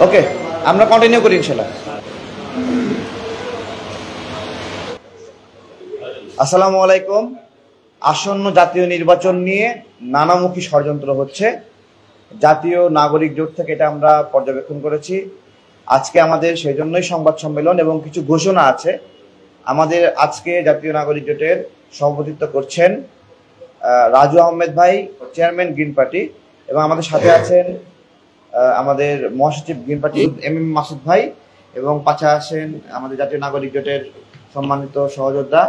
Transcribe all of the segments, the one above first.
ওকে, আমরা কন্টিনিউ করি ইনশাআল্লাহ। আসসালামু আলাইকুম। আসন্ন জাতীয় নির্বাচন নিয়ে নানামুখী ষড়যন্ত্র হচ্ছে। জাতীয় নাগরিক জোট থেকে এটা আমরা পর্যবেক্ষণ করেছি। আজকে আমাদের সেই জন্যই সংবাদ সম্মেলন এবং কিছু ঘোষণা আছে। আমাদের আজকে জাতীয় নাগরিক জোটের সভাপতিত্ব করছেন রাজু আহমেদ ভাই, চেয়ারম্যান গ্রিন পার্টি, এবং আমাদের সাথে আছেন আমাদের মহাসচিব গ্রিন পার্টি এম মাসুদ ভাই, এবং পাশে আছেন আমাদের জাতীয় নাগরিক জোটের সম্মানিত সহযোদ্ধা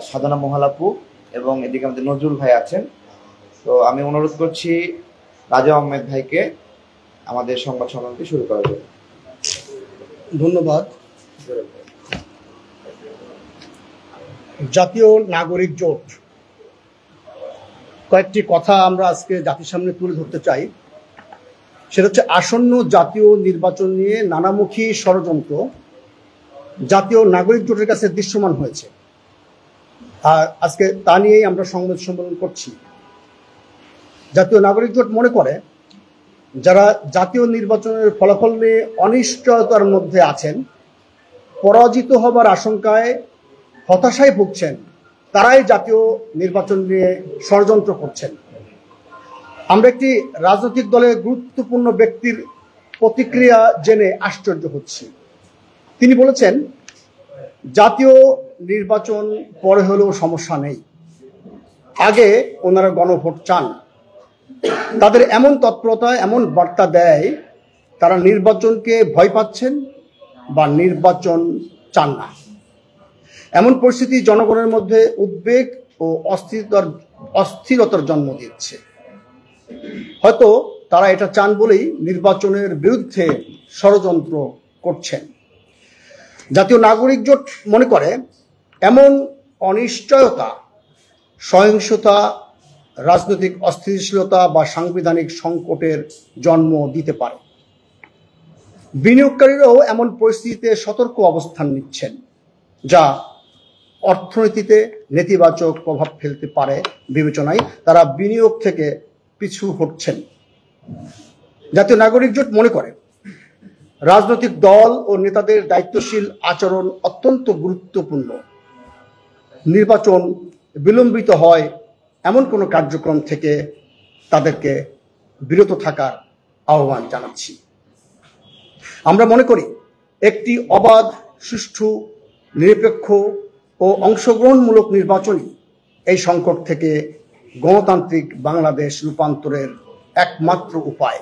সাধনা মহালাপু, এবং এদিকে আমাদের নজরুল ভাই আছেন। তো আমি অনুরোধ করছি রাজু আহমেদ ভাইকে আমাদের সংবাদ সম্মেলনটি শুরু করার জন্য। ধন্যবাদ। জাতীয় নাগরিক জোট কয়েকটি কথা আমরা আজকে জাতির সামনে তুলে ধরতে চাই। সেটা হচ্ছে আসন্ন জাতীয় নির্বাচন নিয়ে নানামুখী ষড়যন্ত্র জাতীয় নাগরিক জোটের কাছে দৃশ্যমান হয়েছে, আর আজকে তা নিয়েই আমরা সংবাদ সম্মেলন করছি। জাতীয় নাগরিক জোট মনে করে, যারা জাতীয় নির্বাচনের ফলাফল নিয়ে অনিশ্চয়তার মধ্যে আছেন, পরাজিত হবার আশঙ্কায় হতাশায় ভুগছেন, তারাই জাতীয় নির্বাচন নিয়ে ষড়যন্ত্র করছেন। আমরা একটি রাজনৈতিক দলের গুরুত্বপূর্ণ ব্যক্তির প্রতিক্রিয়া জেনে আশ্চর্য হচ্ছি। তিনি বলেছেন, জাতীয় নির্বাচন পরে হলেও সমস্যা নেই, আগে ওনারা গণভোট চান। তাদের এমন তৎপরতা এমন বার্তা দেয় তারা নির্বাচনকে ভয় পাচ্ছেন বা নির্বাচন চান না। এমন পরিস্থিতি জনগণের মধ্যে উদ্বেগ ও অস্থিরতার জন্ম দিচ্ছে। হয়তো তারা এটা চান বলেই নির্বাচনের বিরুদ্ধে ষড়যন্ত্র করছেন। জাতীয় নাগরিক জোট মনে করে, এমন অনিশ্চয়তা সহিংসতা, রাজনৈতিক অস্থিতিশীলতা বা সাংবিধানিক সংকটের জন্ম দিতে পারে। বিনিয়োগকারীরাও এমন পরিস্থিতিতে সতর্ক অবস্থান নিচ্ছেন, যা অর্থনীতিতে নেতিবাচক প্রভাব ফেলতে পারে বিবেচনায় তারা বিনিয়োগ থেকে পিছু হটছেন। জাতীয় নাগরিক জোট মনে করে, রাজনৈতিক দল ও নেতাদের দায়িত্বশীল আচরণ অত্যন্ত গুরুত্বপূর্ণ। নির্বাচন বিলম্বিত হয় এমন কোনো কার্যক্রম থেকে তাদেরকে বিরত থাকার আহ্বান জানাচ্ছি। আমরা মনে করি, একটি অবাধ, সুষ্ঠু, নিরপেক্ষ ও অংশগ্রহণমূলক নির্বাচনই এই সংকট থেকে গণতান্ত্রিক বাংলাদেশ রূপান্তরের একমাত্র উপায়।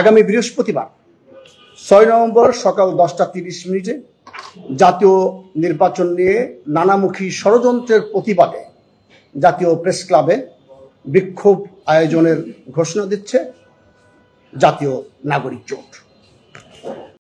আগামী বৃহস্পতিবার 6 নভেম্বর সকাল 10টা 30 জাতীয় নির্বাচন নিয়ে নানামুখী ষড়যন্ত্রের প্রতিবাদে জাতীয় প্রেস ক্লাবে বিক্ষোভ আয়োজনের ঘোষণা দিচ্ছে জাতীয় নাগরিক জোট।